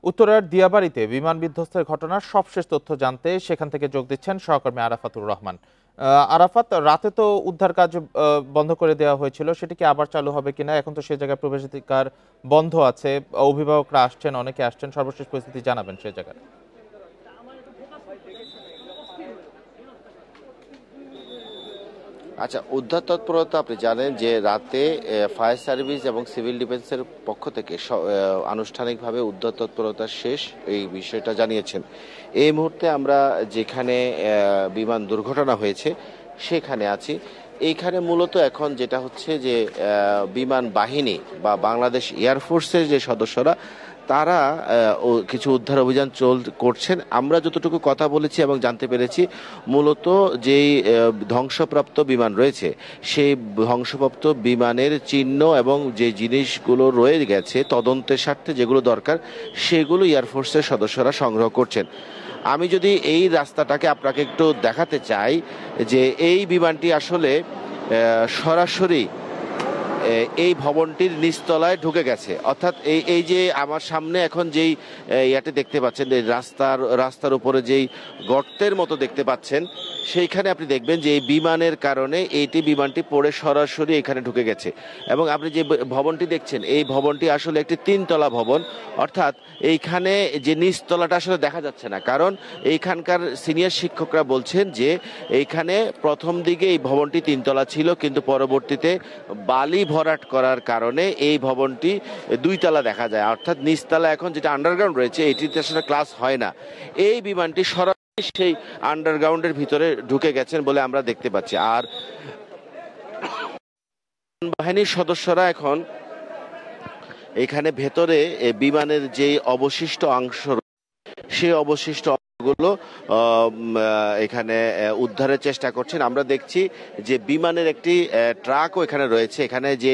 উত্তরার দিয়াবাড়িতে বিমান বিধ্বস্তের ঘটনার সবশেষ তথ্য জানতে সেখান থেকে যোগ দিচ্ছেন সহকর্মী আরাফাতুর রহমান। আরাফাত, রাতে তো উদ্ধার কাজ বন্ধ করে দেওয়া হয়েছিল, সেটি কি আবার চালু হবে কিনা? এখন তো সে জায়গায় প্রবেশাধিকার বন্ধ আছে, অভিভাবকরা আসছেন, অনেকে আসছেন, সর্বশেষ পরিস্থিতি জানাবেন সে জায়গায়। আচ্ছা, উদ্ধার তৎপরতা আপনি জানেন যে রাতে ফায়ার সার্ভিস এবং সিভিল ডিফেন্সের পক্ষ থেকে আনুষ্ঠানিকভাবে উদ্ধার তৎপরতা শেষ, এই বিষয়টা জানিয়েছেন। এই মুহূর্তে আমরা যেখানে বিমান দুর্ঘটনা হয়েছে সেখানে আছি। এইখানে মূলত এখন যেটা হচ্ছে যে বিমান বাহিনী বা বাংলাদেশ এয়ারফোর্সের যে সদস্যরা তারা কিছু উদ্ধার অভিযান করছেন। আমরা যতটুকু কথা বলেছি এবং জানতে পেরেছি, মূলত যেই ধ্বংসপ্রাপ্ত বিমান রয়েছে সেই ধ্বংসপ্রাপ্ত বিমানের চিহ্ন এবং যে জিনিসগুলো রয়ে গেছে তদন্তের স্বার্থে যেগুলো দরকার সেগুলো এয়ারফোর্সের সদস্যরা সংগ্রহ করছেন। আমি যদি এই রাস্তাটাকে আপনাকে একটু দেখাতে চাই, যে এই বিমানটি আসলে সরাসরি এই ভবনটির নিচতলায় ঢুকে গেছে। অর্থাৎ এই যে আমার সামনে এখন যেই ইয়াতে দেখতে পাচ্ছেন, রাস্তার উপরে যেই গর্তের মতো দেখতে পাচ্ছেন, সেইখানে আপনি দেখবেন যে এই বিমানের কারণে বিমানটি পড়ে সরাসরি এখানে ঢুকে গেছে। এবং আপনি যে ভবনটি দেখছেন এই ভবনটি আসলে একটি 3 তলা ভবন। অর্থাৎ এইখানে যে নিচতলাটা আসলে দেখা যাচ্ছে না, কারণ এইখানকার সিনিয়র শিক্ষকরা বলছেন যে এইখানে প্রথম দিকে এই ভবনটি 3 তলা ছিল, কিন্তু পরবর্তীতে বালি ভরাট করার কারণে এই ভবনটি 2 তলা দেখা যায়। অর্থাৎ নিচতলা এখন যেটা আন্ডারগ্রাউন্ড রয়েছে এটিতে আসলে ক্লাস হয় না। এই বিমানটি সরাসরি সেই আন্ডারগ্রাউন্ডের ভিতরে ঢুকে গেছেন বলে আমরা দেখতে পাচ্ছি। আর বাহিনীর সদস্যরা এখন এখানে ভেতরে বিমানের যে অবশিষ্ট অংশ সেই অবশিষ্ট অংশগুলো এখানে উদ্ধারের চেষ্টা করছেন। আমরা দেখছি যে বিমানের একটি ট্রাকও এখানে রয়েছে। এখানে যে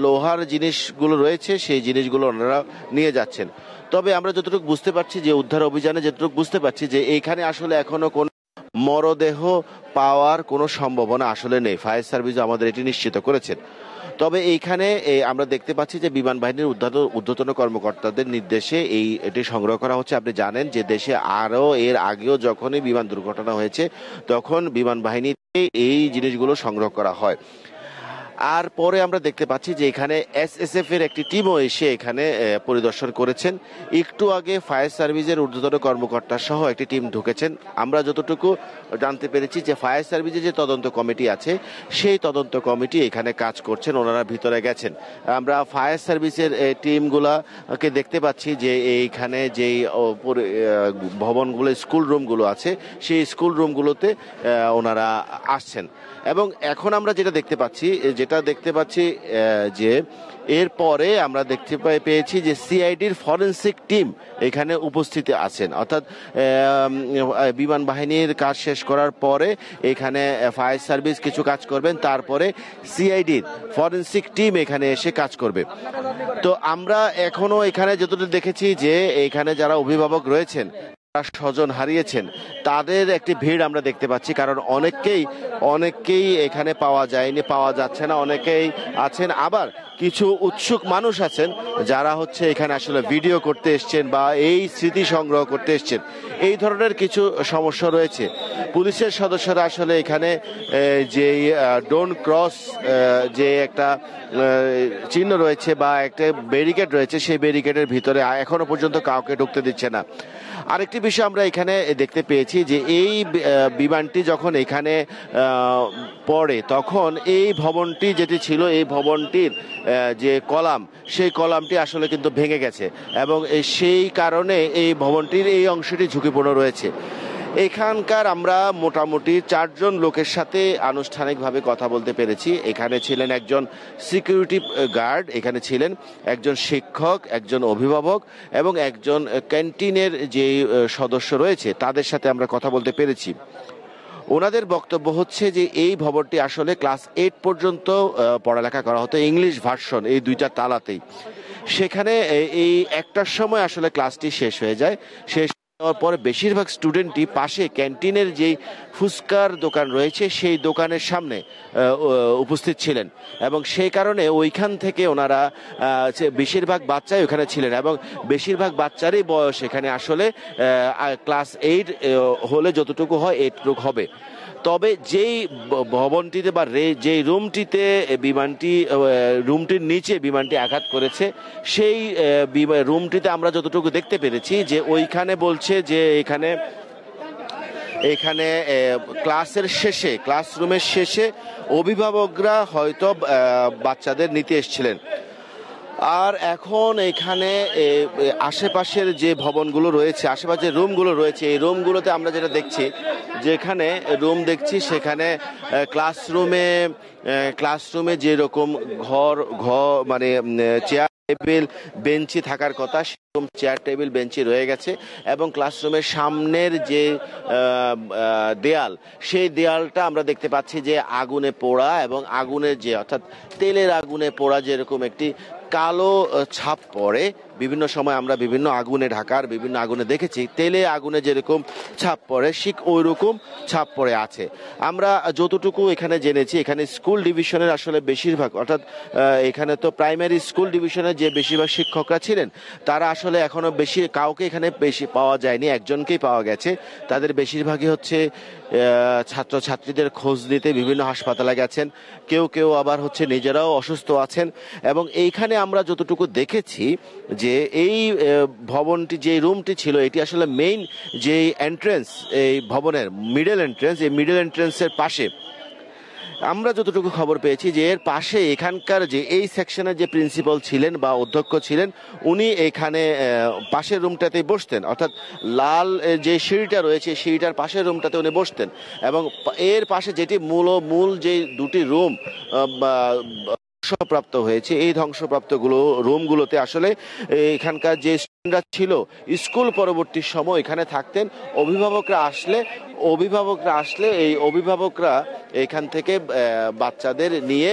লোহার জিনিসগুলো রয়েছে সেই জিনিসগুলো ওনারা নিয়ে যাচ্ছেন। তবে আমরা যতটুকু বুঝতে পারছি যে উদ্ধার অভিযানে যতটুকু বুঝতে পারছি যে এইখানে আসলে এখনো কোনো মরদেহ পাওয়ার কোনো সম্ভাবনা আসলে নেই। ফায়ার সার্ভিস আমাদের এটি নিশ্চিত করেছেন। তবে এইখানে আমরা দেখতে পাচ্ছি যে বিমান বাহিনীর ঊর্ধ্বতন কর্মকর্তাদের নির্দেশে এটি সংগ্রহ করা হচ্ছে। আপনি জানেন যে দেশে আরও এর আগেও যখনই বিমান দুর্ঘটনা হয়েছে তখন বিমান বাহিনীতে এই জিনিসগুলো সংগ্রহ করা হয়। আর পরে আমরা দেখতে পাচ্ছি যে এখানে এসএসএফ এর একটি টিমও এসে এখানে পরিদর্শন করেছেন। একটু আগে ফায়ার সার্ভিসের ঊর্ধ্বতন কর্মকর্তা সহ একটি টিম ঢুকেছেন। আমরা যতটুকু জানতে পেরেছি যে ফায়ার সার্ভিসের যে তদন্ত কমিটি আছে সেই তদন্ত কমিটি এখানে কাজ করছেন, ওনারা ভিতরে গেছেন। আমরা ফায়ার সার্ভিসের টিমগুলোকে দেখতে পাচ্ছি যে এইখানে যেই ভবনগুলো স্কুল রুমগুলো আছে সেই স্কুল রুমগুলোতে ওনারা আসছেন। এবং এখন আমরা যেটা দেখতে পাচ্ছি যে এরপরে আমরা দেখতে পেয়েছি যে সিআইডির ফরেনসিক টিম এখানে উপস্থিত আছেন। অর্থাৎ বিমান বাহিনীর কাজ শেষ করার পরে এখানে ফায়ার সার্ভিস কিছু কাজ করবেন, তারপরে সিআইডির ফরেনসিক টিম এখানে এসে কাজ করবে। তো আমরা এখনো এখানে যতটুকু দেখেছি যে এখানে যারা অভিভাবক রয়েছেন, স্বজন হারিয়েছেন, তাদের একটি ভিড় আমরা দেখতে পাচ্ছি। কারণ অনেককেই এখানে পাওয়া যাচ্ছে না, অনেকেই আছেন। আবার কিছু উৎসুক মানুষ আছেন যারা এখানে আসলে ভিডিও করতে এসছেন বা এই স্মৃতি সংগ্রহ করতে এসছেন। এই ধরনের কিছু সমস্যা রয়েছে। পুলিশের সদস্যরা আসলে এখানে যে ডোন্ট ক্রস যে একটা চিহ্ন রয়েছে বা একটা ব্যারিকেড রয়েছে, সেই ব্যারিকেডের ভিতরে এখনো পর্যন্ত কাউকে ঢুকতে দিচ্ছে না। আরেকটি বিষয় আমরা এখানে দেখতে পেয়েছি যে এই বিমানটি যখন এখানে পড়ে তখন এই ভবনটি যেটি ছিল এই ভবনটির যে কলাম সেই কলামটি আসলে কিন্তু ভেঙে গেছে এবং সেই কারণে এই ভবনটির এই অংশটি ঝুঁকিপূর্ণ রয়েছে। এখানকার আমরা মোটামুটি 4 জন লোকের সাথে আনুষ্ঠানিকভাবে কথা বলতে পেরেছি। এখানে ছিলেন একজন সিকিউরিটি গার্ড, এখানে ছিলেন একজন শিক্ষক, একজন অভিভাবক এবং একজন ক্যান্টিনের যে সদস্য রয়েছে তাদের সাথে আমরা কথা বলতে পেরেছি। ওনাদের বক্তব্য হচ্ছে যে এই ভবনটি আসলে ক্লাস 8 পর্যন্ত পড়ালেখা করা হতো, ইংলিশ ভার্সন এই 2টা তালাতেই। সেখানে এই 1টার সময় আসলে ক্লাসটি শেষ হয়ে যায়। দেওয়ার পরে বেশিরভাগ স্টুডেন্টই পাশে ক্যান্টিনের যেই ফুচকার দোকান রয়েছে সেই দোকানের সামনে উপস্থিত ছিলেন এবং সেই কারণে ওইখান থেকে ওনারা বেশিরভাগ বাচ্চাই ওখানে ছিলেন এবং বেশিরভাগ বাচ্চারই বয়স এখানে আসলে ক্লাস 8 হলে যতটুকু হয় 8 হবে। তবে যেই ভবনটিতে বা যেই রুমটিতে রুমটির নিচে বিমানটি আঘাত করেছে সেই রুমটিতে আমরা যতটুকু দেখতে পেরেছি যে ওইখানে বলছে যে এখানে ক্লাসরুমের শেষে অভিভাবকরা হয়তো বাচ্চাদের নিতে এসেছিলেন। আর এখন এখানে আশেপাশের যে ভবনগুলো রয়েছে, আশেপাশে রুমগুলো রয়েছে, এই রুমগুলোতে আমরা যেটা দেখছি, যেখানে রুম দেখছি সেখানে ক্লাসরুমে যেরকম মানে চেয়ার টেবিল বেঞ্চি থাকার কথা সেরকম চেয়ার টেবিল বেঞ্চি রয়ে গেছে এবং ক্লাসরুমের সামনের যে দেয়াল, সেই দেয়ালটা আমরা দেখতে পাচ্ছি যে আগুনে পোড়া এবং আগুনের যে অর্থাৎ তেলের আগুনে পোড়া যেরকম একটি কালো ছাপ পড়ে। বিভিন্ন সময় আমরা বিভিন্ন আগুনে দেখেছি তেলে আগুনে যেরকম ছাপ পড়ে ঠিক ওই রকম ছাপ পড়ে আছে। আমরা যতটুকু এখানে জেনেছি এখানে স্কুল ডিভিশনের আসলে বেশিরভাগ অর্থাৎ এখানে তো প্রাইমারি স্কুল ডিভিশনের যে বেশিরভাগ শিক্ষকরা ছিলেন তারা আসলে এখনো কাউকে এখানে বেশি পাওয়া যায়নি, একজনকেই পাওয়া গেছে। তাদের বেশিরভাগই হচ্ছে ছাত্রছাত্রীদের খোঁজ নিতে বিভিন্ন হাসপাতালে গেছেন, কেউ আবার হচ্ছে নিজেরাও অসুস্থ আছেন। এবং এইখানে আমরা যতটুকু দেখেছি যে এই ভবনটি যে রুমটি ছিল এটি আসলে মেইন যে এন্ট্রেন্স, এই ভবনের মিডল এন্ট্রেন্স, এই মিডল এন্ট্রেন্সের পাশে আমরা যতটুকু খবর পেয়েছি যে এর পাশে এখানকার যে এই সেকশনের যে প্রিন্সিপাল ছিলেন বা অধ্যক্ষ ছিলেন উনি এখানে পাশের রুমটাতেই বসতেন, অর্থাৎ লাল যে সিঁড়িটা রয়েছে সিঁড়িটার পাশের রুমটাতে উনি বসতেন এবং এর পাশে যেটি মূল যে দুটি রুম ধ্বংসপ্রাপ্ত হয়েছে এই ধ্বংসপ্রাপ্ত রুমগুলোতে আসলে এখানকার যে স্টুডেন্টরা ছিল স্কুল পরবর্তী সময় এখানে থাকতেন। অভিভাবকরা আসলে এই অভিভাবকরা এখান থেকে বাচ্চাদের নিয়ে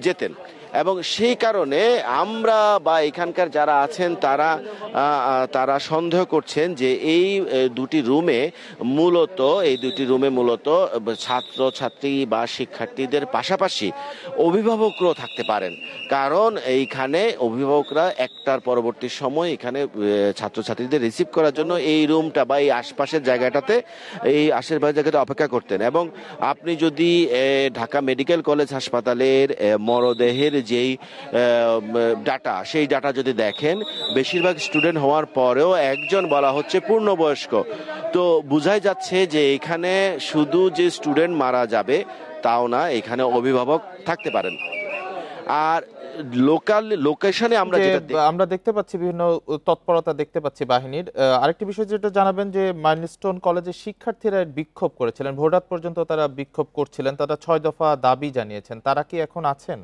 যেতেন এবং সেই কারণে আমরা বা এখানকার যারা আছেন তারা সন্দেহ করছেন যে এই দুটি রুমে মূলত ছাত্রছাত্রী বা শিক্ষার্থীদের পাশাপাশি অভিভাবকরাও থাকতে পারেন, কারণ এইখানে অভিভাবকরা একটার পরবর্তী সময় এখানে ছাত্রছাত্রীদের রিসিভ করার জন্য এই রুমটা বা এই আশপাশের জায়গাটাতে অপেক্ষা করতেন। এবং আপনি যদি ঢাকা মেডিকেল কলেজ হাসপাতালের মরদেহের যেই ডাটা, সেই ডাটা যদি দেখেন বেশিরভাগ স্টুডেন্ট হওয়ার পরেও একজন বলা হচ্ছে পূর্ণবয়স্ক। তো বোঝাই যাচ্ছে যে এখানে শুধু যে স্টুডেন্ট মারা যাবে তাও না, এখানে অভিভাবক থাকতে পারেন। আর লোকেশনে আমরা দেখতে পাচ্ছি বিভিন্ন তৎপরতা দেখতে পাচ্ছি বাহিনীর। আরেকটি বিষয় যেটা জানাবেন যে মাইলস্টোন কলেজের শিক্ষার্থীরা বিক্ষোভ করেছিলেন, ভোররাত পর্যন্ত তারা বিক্ষোভ করছিলেন, তারা 6 দফা দাবি জানিয়েছেন, তারা কি এখন আছেন?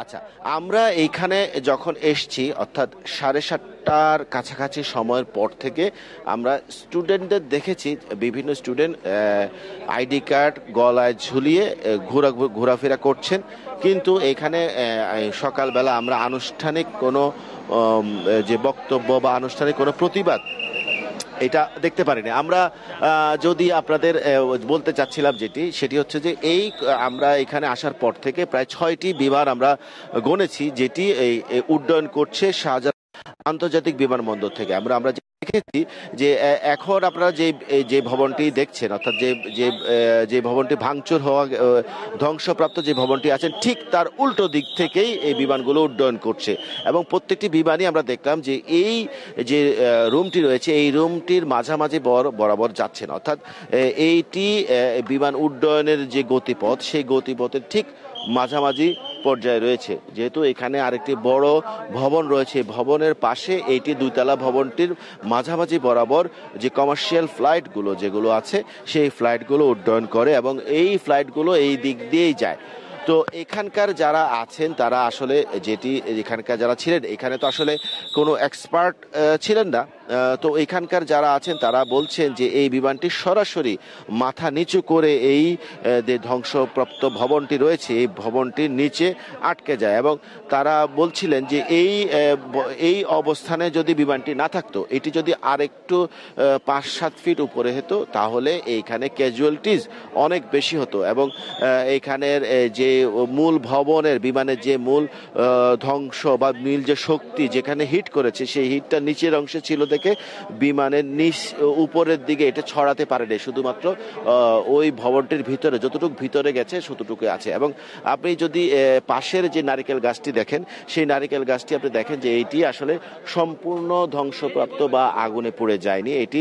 আচ্ছা, আমরা এইখানে যখন এসছি অর্থাৎ 7:30টার কাছাকাছি সময়ের পর থেকে আমরা স্টুডেন্টদের দেখেছি, বিভিন্ন স্টুডেন্ট আইডি কার্ড গলায় ঝুলিয়ে ঘোরাফেরা করছেন, কিন্তু এখানে সকালবেলা আমরা আনুষ্ঠানিক কোনো যে বক্তব্য বা আনুষ্ঠানিক কোনো প্রতিবাদ এটা দেখতে পারিনি। আমরা যদি আপনাদের বলতে চাচ্ছিলাম সেটি হচ্ছে যে আমরা এখানে আসার পর থেকে প্রায় 6টি বিমান আমরা গণেছি যেটি উড্ডয়ন করছে শাহজালাল আন্তর্জাতিক বিমানবন্দর থেকে। আমরা দেখেছি যে এখন আপনারা যে ভবনটি দেখছেন অর্থাৎ যে ভবনটি ভাঙচুর হওয়া ধ্বংসপ্রাপ্ত যে ভবনটি আছেন ঠিক তার উল্টো দিক থেকেই এই বিমানগুলো উড্ডয়ন করছে এবং প্রত্যেকটি বিমানই আমরা দেখলাম যে এই যে রুমটি রয়েছে এই রুমটির মাঝামাঝি বরাবর যাচ্ছেন, অর্থাৎ এইটি বিমান উড্ডয়নের যে গতিপথ সেই গতিপথের ঠিক মাঝামাঝি পর্যায়ে রয়েছে। যেহেতু এখানে আরেকটি বড় ভবন রয়েছে, ভবনের পাশে এইটি 2তলা ভবনটির মাঝামাঝি বরাবর যে কমার্শিয়াল ফ্লাইটগুলো যেগুলো আছে সেই ফ্লাইটগুলো উড্ডয়ন করে এবং এই ফ্লাইটগুলো এই দিক দিয়েই যায়। তো এখানকার যারা আছেন তারা আসলে এখানকার যারা ছিলেন এখানে তো আসলে কোনো এক্সপার্ট ছিলেন না, তো এখানকার যারা আছেন তারা বলছেন যে এই বিমানটি সরাসরি মাথা নিচু করে এই যে ধ্বংসপ্রাপ্ত ভবনটি রয়েছে এই ভবনটির নিচে আটকে যায়, এবং তারা বলছিলেন যে এই অবস্থানে যদি বিমানটি না থাকতো, এটি যদি আরেকটু 5-7 ফিট উপরে হতো তাহলে এইখানে ক্যাজুয়ালিটিস অনেক বেশি হতো, এবং এইখানের যে মূল ভবনের বিমানের যে মূল ধ্বংস বা নীল যে শক্তি যেখানে হিট করেছে সেই হিটটা নিচের অংশে ছিল দেখে বিমানের নিচ উপরের দিকে এটা ছড়াতে পারেনি, শুধুমাত্র ওই ভবনটির ভিতরে যতটুকু ভিতরে গেছে ততটুকু আছে। এবং আপনি যদি পাশের যে নারিকেল গাছটি দেখেন সেই নারিকেল গাছটি আপনি দেখেন যে এইটি আসলে সম্পূর্ণ ধ্বংসপ্রাপ্ত বা আগুনে পুড়ে যায়নি, এটি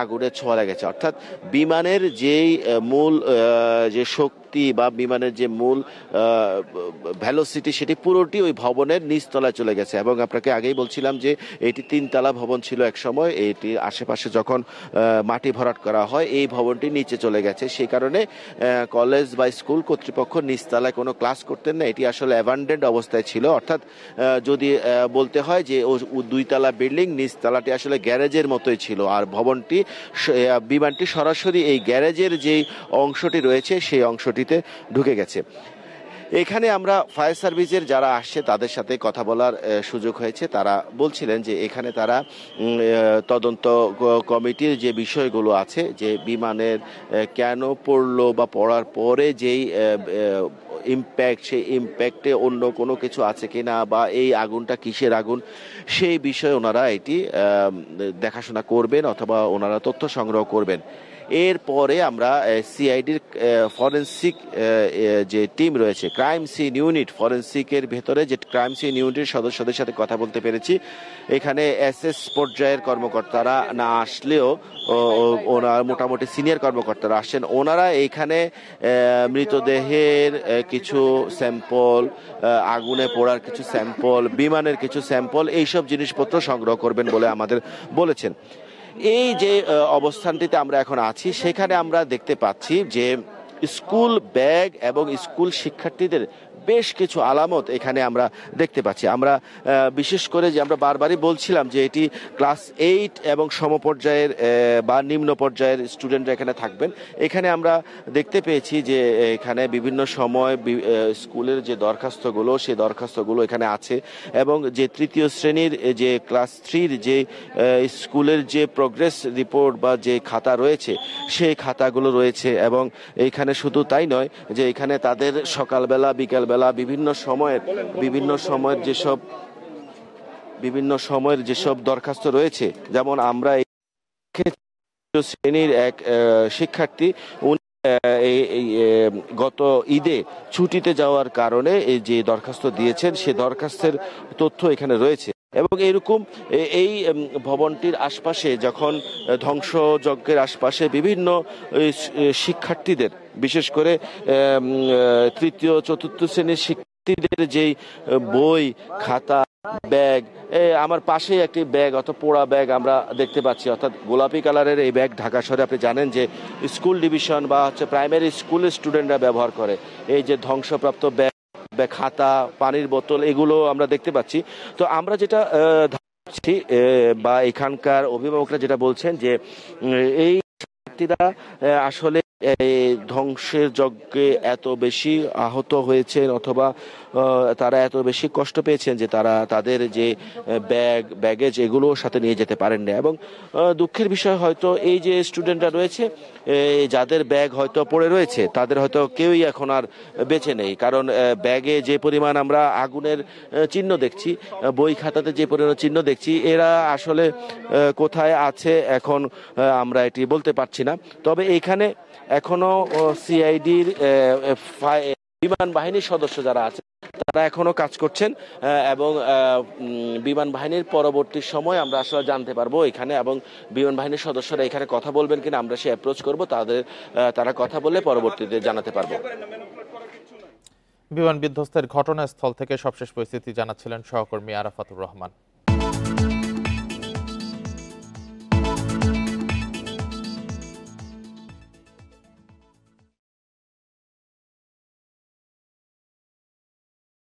আগুনে ছোঁয়া গেছে, অর্থাৎ বিমানের যেই মূল যে শক্তি বা বিমানের যে মূল ভেলোসিটি সেটি পুরোটি ওই ভবনের নিচতলায় চলে গেছে। এবং আপনাকে আগেই বলছিলাম যে এটি 3 তলা ভবন ছিল এক সময়, এটি আশেপাশে যখন মাটি ভরাট করা হয় এই ভবনটি নিচে চলে গেছে, সেই কারণে কলেজ বা স্কুল কর্তৃপক্ষ নিচতলায় কোনো ক্লাস করতেন না, এটি আসলে অ্যাবান্ডেন্ড অবস্থায় ছিল, অর্থাৎ যদি বলতে হয় যে 2 তলা বিল্ডিং নিচতলাটি আসলে গ্যারেজের মতোই ছিল, আর বিমানটি সরাসরি এই গ্যারেজের যেই অংশটি রয়েছে সেই অংশটিতে ঢুকে গেছে। এখানে আমরা ফায়ার সার্ভিসের যারা আসছে তাদের সাথে কথা বলার সুযোগ হয়েছে, তারা বলছিলেন যে এখানে তারা তদন্ত কমিটির যে বিষয়গুলো আছে যে বিমানের কেন পড়লো বা পড়ার পরে যেই ইম্প্যাক্ট সেই ইম্প্যাক্টে অন্য কোনো কিছু আছে কিনা বা এই আগুনটা কিসের আগুন সেই বিষয়ে ওনারা এটি দেখাশোনা করবেন অথবা ওনারা তথ্য সংগ্রহ করবেন। এরপরে আমরা সিআইডির ফরেন্সিক যে টিম রয়েছে ক্রাইম সিন ইউনিট ফরেন্সিকের ভেতরে যে ক্রাইম সিন ইউনিটের সদস্যদের সাথে কথা বলতে পেরেছি। এখানে এসএস পর্যায়ের কর্মকর্তারা না আসলেও ওনার মোটামুটি সিনিয়র কর্মকর্তারা আসছেন, ওনারা এইখানে মৃতদেহের কিছু স্যাম্পল, আগুনে পোড়ার কিছু স্যাম্পল, বিমানের কিছু স্যাম্পল এইসব জিনিসপত্র সংগ্রহ করবেন বলে আমাদের বলেছেন। এই যে অবস্থানটিতে আমরা এখন আছি সেখানে আমরা দেখতে পাচ্ছি যে স্কুল ব্যাগ এবং স্কুল শিক্ষার্থীদের বেশ কিছু আলামত এখানে আমরা দেখতে পাচ্ছি। আমরা বিশেষ করে যে আমরা বারবারই বলছিলাম যে এটি ক্লাস 8 এবং সমপর্যায়ের বা নিম্ন পর্যায়ের স্টুডেন্টরা এখানে থাকবেন। এখানে আমরা দেখতে পেয়েছি যে এখানে বিভিন্ন সময় স্কুলের যে দরখাস্তগুলো সেই দরখাস্তগুলো এখানে আছে, এবং যে 3য় শ্রেণীর যে ক্লাস 3-র যে স্কুলের যে প্রোগ্রেস রিপোর্ট বা যে খাতা রয়েছে সেই খাতাগুলো রয়েছে। এবং এইখানে শুধু তাই নয় যে এখানে তাদের সকালবেলা বিকালবেলা বিভিন্ন সময়ের যেসব দরখাস্ত রয়েছে, যেমন আমরা শ্রেণীর এক শিক্ষার্থী গত ঈদে ছুটিতে যাওয়ার কারণে এই যে দরখাস্ত দিয়েছেন সে দরখাস্তের তথ্য এখানে রয়েছে। এবং এরকম এই ভবনটির আশপাশে যখন ধ্বংসযজ্ঞের আশপাশে বিভিন্ন শিক্ষার্থীদের বিশেষ করে 3য় 4র্থ শ্রেণীর শিক্ষার্থীদের যেই বই খাতা ব্যাগ, আমার পাশে একটি ব্যাগ অত পোড়া ব্যাগ আমরা দেখতে পাচ্ছি, অর্থাৎ গোলাপি কালারের এই ব্যাগ ঢাকা শহরে আপনি জানেন যে স্কুল ডিভিশন বা প্রাইমারি স্কুলের স্টুডেন্টরা ব্যবহার করে। এই যে ধ্বংসপ্রাপ্ত ব্যাগ খাতা পানির বোতল এগুলো আমরা দেখতে পাচ্ছি। তো আমরা যেটা ভাবছি বা এখানকার অভিভাবকরা যেটা বলছেন যে এই শিক্ষার্থীরা আসলে ধ্বংসের যজ্ঞে এত বেশি আহত হয়েছেন অথবা তারা এত বেশি কষ্ট পেয়েছেন যে তারা তাদের যে ব্যাগেজ এগুলো সাথে নিয়ে যেতে পারেন না। এবং দুঃখের বিষয় হয়তো এই যে স্টুডেন্টরা রয়েছে যাদের ব্যাগ হয়তো পড়ে রয়েছে তাদের হয়তো কেউই এখন আর বেঁচে নেই, কারণ ব্যাগে যে পরিমাণ আমরা আগুনের চিহ্ন দেখছি, বই খাতাতে যে পরিমাণ চিহ্ন দেখছি, এরা আসলে কোথায় আছে এখন আমরা এটি বলতে পারছি না। তবে এইখানে এখনো সিআইডির বিমান বাহিনীর সদস্য যারা আছে তারা এখনো কাজ করছেন, এবং বিমান বাহিনীর পরবর্তী সময় আমরা আসলে জানতে পারবো এখানে, এবং বিমান বাহিনীর সদস্যরা এখানে কথা বলবেন কিনা আমরা সে অ্যাপ্রোচ করবো, তারা কথা বলে পরবর্তীতে জানাতে পারবো। বিমান বিধ্বস্তের ঘটনাস্থল থেকে সবশেষ পরিস্থিতি জানাচ্ছিলেন সহকর্মী আরাফাতুর রহমান।